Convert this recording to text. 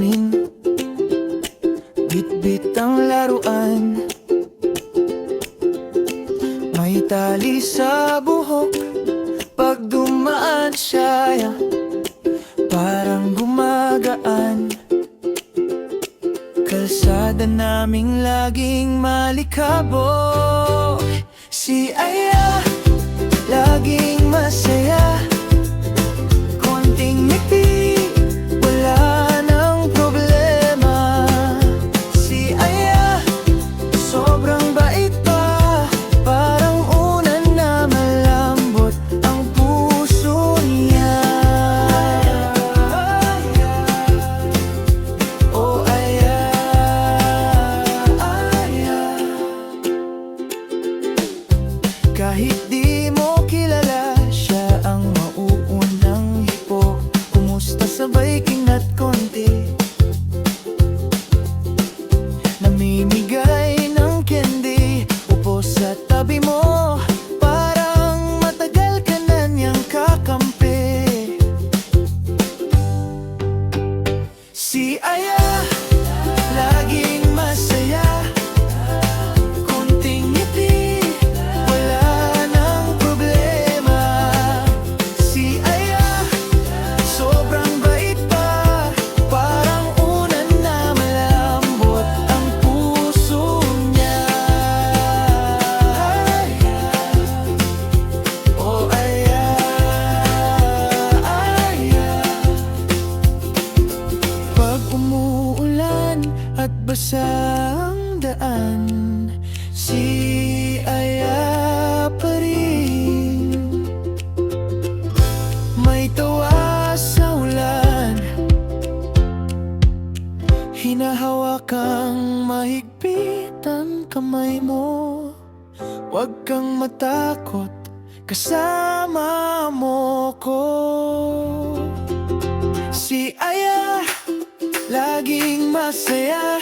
namin. Bit-bit ang laruan, may tali sa buhok. Pag dumaan siya, parang gumagaan. Kalsada naming laging malikabok. Si Aya, laging masaya. Konting ngiti, wala nang problema. Si Aya, sobrang bait pa. Parang unan na malambot ang puso niya. Oh Aya, Aya. Kahit di mo kilala, siya ang mauunang hipo. Kumusta sabay kinat konti, namimigay ng candy. Upo sa tabi mo, parang matagal ka na niyang kakampi. Si Aya, laging masaya. Konting ngiti, wala nang problema. Si Aya, sobrang bait pa. Parang unan na malambot ang puso niya. Oh Aya, Aya. Pag umuulan at basa ang daan, si Aya pa rin. May tawa sa ulan, hinahawakang mahigpit ang kamay mo. Huwag kang matakot, kasama mo ko. Si Aya, laging masaya.